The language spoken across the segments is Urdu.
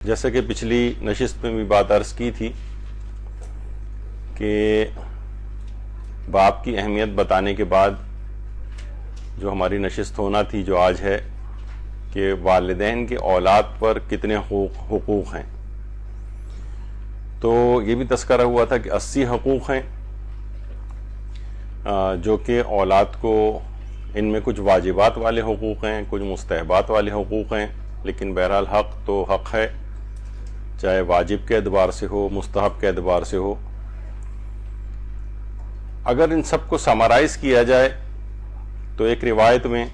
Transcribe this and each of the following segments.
جیسے کہ پچھلی نشست میں بھی بات عرض کی تھی کہ باپ کی اہمیت بتانے کے بعد جو ہماری نشست ہونا تھی، جو آج ہے، کہ والدین کے اولاد پر کتنے حقوق ہیں، تو یہ بھی تذکرہ ہوا تھا کہ 80 حقوق ہیں، جو کہ اولاد کو ان میں کچھ واجبات والے حقوق ہیں، کچھ مستحبات والے حقوق ہیں، لیکن بہرحال حق تو حق ہے، چاہے واجب کے اعتبار سے ہو، مستحب کے اعتبار سے ہو۔ اگر ان سب کو سمرائز کیا جائے تو ایک روایت میں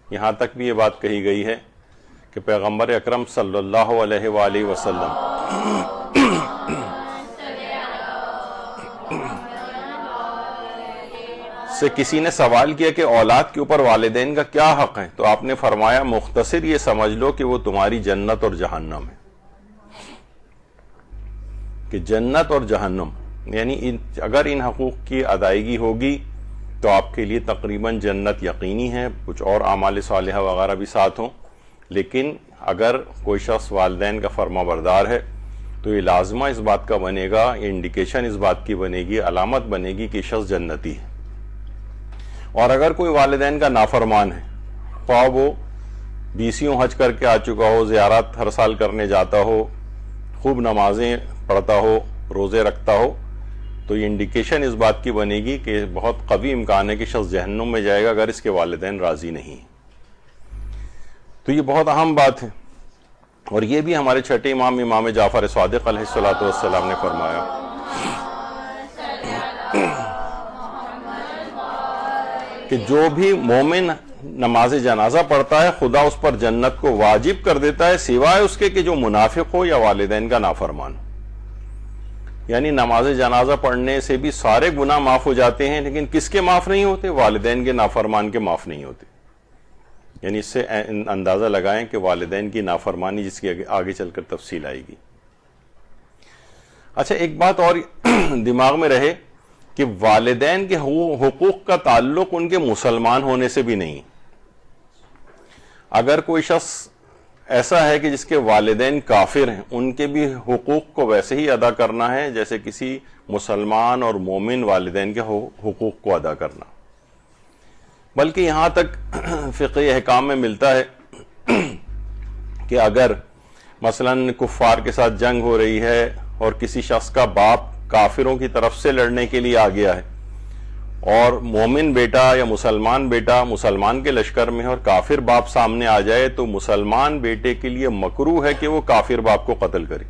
یہاں تک بھی یہ بات کہی گئی ہے کہ پیغمبر اکرم صلی اللہ علیہ وآلہ وسلم سے کسی نے سوال کیا کہ اولاد کے اوپر والدین کا کیا حق ہے، تو آپ نے فرمایا مختصر یہ سمجھ لو کہ وہ تمہاری جنت اور جہنم ہے، کہ جنت اور جہنم، یعنی اگر ان حقوق کی ادائیگی ہوگی تو آپ کے لیے تقریباً جنت یقینی ہے، کچھ اور اعمال صالحہ وغیرہ بھی ساتھ ہوں، لیکن اگر کوئی شخص والدین کا فرما بردار ہے تو یہ لازمہ اس بات کا بنے گا، یہ انڈیکیشن اس بات کی بنے گی، علامت بنے گی کہ شخص جنتی ہے۔ اور اگر کوئی والدین کا نافرمان ہے، خواہ وہ 20 حج کر کے آ چکا ہو، زیارات ہر سال کرنے جاتا ہو، خوب نمازیں پڑھتا ہو، روزے رکھتا ہو، تو یہ انڈیکیشن اس بات کی بنے گی کہ بہت قوی امکان ہے کہ شخص جہنم میں جائے گا اگر اس کے والدین راضی نہیں۔ تو یہ بہت اہم بات ہے، اور یہ بھی ہمارے چھٹے امام جعفر صادق علیہ الصلوۃ والسلام نے فرمایا کہ جو بھی مومن نماز جنازہ پڑھتا ہے خدا اس پر جنت کو واجب کر دیتا ہے، سوائے اس کے کہ جو منافق ہو یا والدین کا نافرمان ہو۔ یعنی نماز جنازہ پڑھنے سے بھی سارے گناہ معاف ہو جاتے ہیں، لیکن کس کے معاف نہیں ہوتے؟ والدین کے نافرمان کے معاف نہیں ہوتے۔ یعنی اس سے اندازہ لگائیں کہ والدین کی نافرمانی جس کی آگے چل کر تفصیل آئے گی۔ اچھا، ایک بات اور دماغ میں رہے کہ والدین کے حقوق کا تعلق ان کے مسلمان ہونے سے بھی نہیں۔ اگر کوئی شخص ایسا ہے کہ جس کے والدین کافر ہیں، ان کے بھی حقوق کو ویسے ہی ادا کرنا ہے جیسے کسی مسلمان اور مومن والدین کے حقوق کو ادا کرنا۔ بلکہ یہاں تک فقہی احکام میں ملتا ہے کہ اگر مثلاً کفار کے ساتھ جنگ ہو رہی ہے اور کسی شخص کا باپ کافروں کی طرف سے لڑنے کے لیے آ گیا ہے، اور مومن بیٹا یا مسلمان بیٹا مسلمان کے لشکر میں ہے اور کافر باپ سامنے آ جائے، تو مسلمان بیٹے کے لیے مکروہ ہے کہ وہ کافر باپ کو قتل کرے،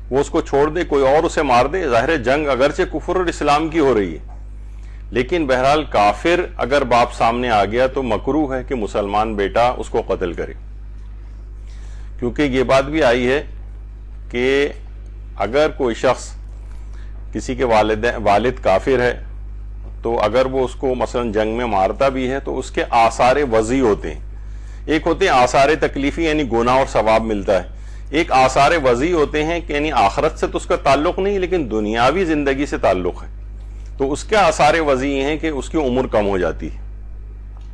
وہ اس کو چھوڑ دے، کوئی اور اسے مار دے۔ ظاہر جنگ اگرچہ کفر اور اسلام کی ہو رہی ہے، لیکن بہرحال کافر اگر باپ سامنے آ گیا تو مکروہ ہے کہ مسلمان بیٹا اس کو قتل کرے، کیونکہ یہ بات بھی آئی ہے کہ اگر کوئی شخص کسی کے والد کافر ہے تو اگر وہ اس کو مثلا جنگ میں مارتا بھی ہے تو اس کے آثار وضعی ہوتے ہیں۔ ایک ہوتے ہیں آثار تکلیفی، یعنی گناہ اور ثواب ملتا ہے، ایک آثار وضعی ہوتے ہیں کہ یعنی آخرت سے تو اس کا تعلق نہیں لیکن دنیاوی زندگی سے تعلق ہے۔ تو اس کے آثار وضعی ہیں کہ اس کی عمر کم ہو جاتی ہے،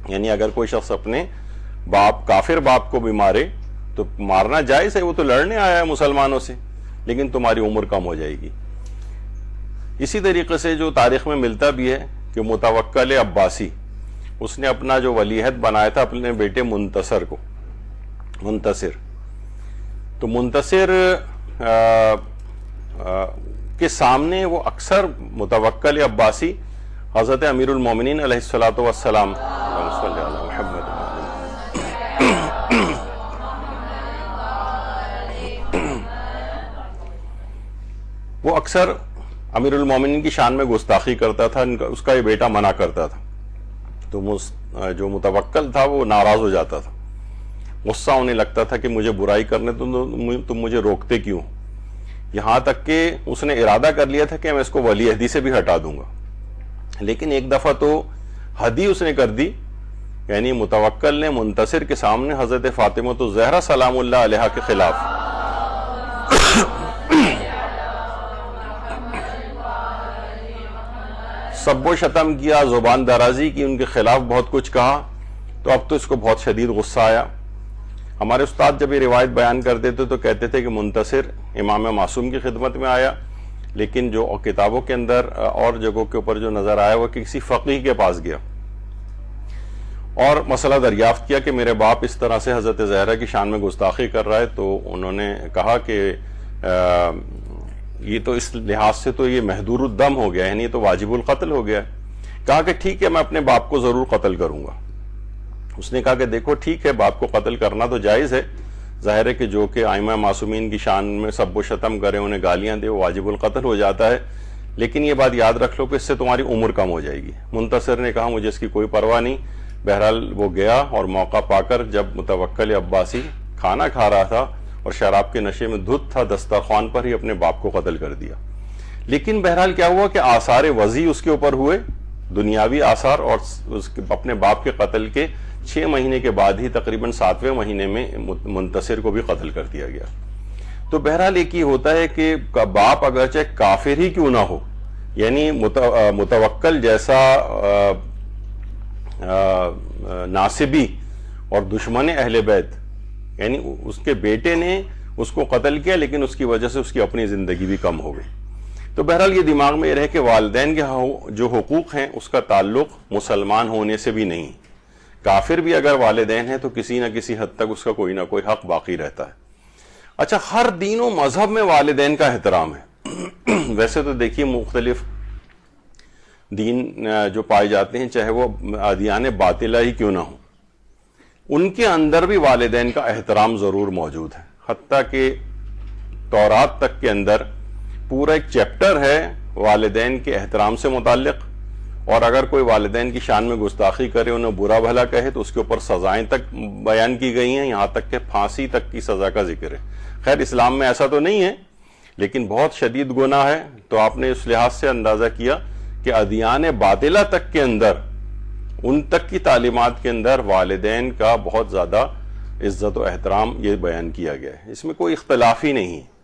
یعنی اگر کوئی شخص اپنے کافر باپ کو بھی مارے تو مارنا جائز ہے، وہ تو لڑنے آیا ہے مسلمانوں سے، لیکن تمہاری عمر کم ہو جائے گی۔ اسی طریقے سے جو تاریخ میں ملتا بھی ہے کہ متوکل عباسی، اس نے اپنا جو ولیعہد بنایا تھا اپنے بیٹے منتصر کو، تو منتصر کے سامنے وہ اکثر متوکل عباسی حضرت امیر المومنین علیہ الصلوۃ والسلام وہ اکثر امیر المومنین کی شان میں گستاخی کرتا تھا، اس کا یہ بیٹا منع کرتا تھا، تو جو متوکل تھا وہ ناراض ہو جاتا تھا، غصہ ہونے لگتا تھا کہ مجھے برائی کرنے تم مجھے روکتے کیوں؟ یہاں تک کہ اس نے ارادہ کر لیا تھا کہ میں اس کو ولی عہدی سے بھی ہٹا دوں گا، لیکن ایک دفعہ تو حد ہی اس نے کر دی، یعنی متوکل نے منتصر کے سامنے حضرت فاطمہ الزہرا سلام اللہ علیہا کے خلاف سب و شتم کیا، زبان درازی کی، ان کے خلاف بہت کچھ کہا، تو اب تو اس کو بہت شدید غصہ آیا۔ ہمارے استاد جب یہ روایت بیان کرتے تھے تو کہتے تھے کہ منتصر امام معصوم کی خدمت میں آیا، لیکن جو کتابوں کے اندر اور جگہوں کے اوپر جو نظر آیا وہ کسی فقیہ کے پاس گیا اور مسئلہ دریافت کیا کہ میرے باپ اس طرح سے حضرت زہرا کی شان میں گستاخی کر رہا ہے، تو انہوں نے کہا کہ یہ تو اس لحاظ سے تو یہ محدور الدم ہو گیا، یعنی یہ تو واجب القتل ہو گیا ہے۔ کہا کہ ٹھیک ہے، میں اپنے باپ کو ضرور قتل کروں گا۔ اس نے کہا کہ دیکھو ٹھیک ہے، باپ کو قتل کرنا تو جائز ہے، ظاہر ہے کہ جو کہ ائمہ معصومین کی شان میں سب و شتم کرے، انہیں گالیاں دے، وہ واجب القتل ہو جاتا ہے، لیکن یہ بات یاد رکھ لو کہ اس سے تمہاری عمر کم ہو جائے گی۔ منتصر نے کہا مجھے اس کی کوئی پرواہ نہیں۔ بہرحال وہ گیا اور موقع پا کر جب متوکل عباسی کھانا کھا رہا تھا اور شراب کے نشے میں دھت تھا، دسترخوان پر ہی اپنے باپ کو قتل کر دیا۔ لیکن بہرحال کیا ہوا کہ آثار وضیع اس کے اوپر ہوئے، دنیاوی آثار، اور اپنے باپ کے قتل کے 6 مہینے کے بعد ہی تقریباً 7ویں مہینے میں منتصر کو بھی قتل کر دیا گیا۔ تو بہرحال ایک ہی ہوتا ہے کہ باپ اگرچہ کافر ہی کیوں نہ ہو، یعنی متوکل جیسا ناصبی اور دشمن اہل بیت، یعنی اس کے بیٹے نے اس کو قتل کیا لیکن اس کی وجہ سے اس کی اپنی زندگی بھی کم ہو گئی۔ تو بہرحال یہ دماغ میں یہ رہے کہ والدین کے جو حقوق ہیں اس کا تعلق مسلمان ہونے سے بھی نہیں، کافر بھی اگر والدین ہیں تو کسی نہ کسی حد تک اس کا کوئی نہ کوئی حق باقی رہتا ہے۔ اچھا، ہر دین و مذہب میں والدین کا احترام ہے۔ ویسے تو دیکھیے مختلف دین جو پائے جاتے ہیں، چاہے وہ ادیان باطلہ ہی کیوں نہ ہوں، ان کے اندر بھی والدین کا احترام ضرور موجود ہے۔ حتیٰ کہ تورات تک کے اندر پورا ایک چیپٹر ہے والدین کے احترام سے متعلق، اور اگر کوئی والدین کی شان میں گستاخی کرے، انہیں برا بھلا کہے، تو اس کے اوپر سزائیں تک بیان کی گئی ہیں، یہاں تک کہ پھانسی تک کی سزا کا ذکر ہے۔ خیر اسلام میں ایسا تو نہیں ہے، لیکن بہت شدید گناہ ہے، تو آپ نے اس لحاظ سے اندازہ کیا کہ ادیان باطلہ تک کے اندر، ان تک کی تعلیمات کے اندر والدین کا بہت زیادہ عزت و احترام یہ بیان کیا گیا ہے، اس میں کوئی اختلاف ہی نہیں ہے۔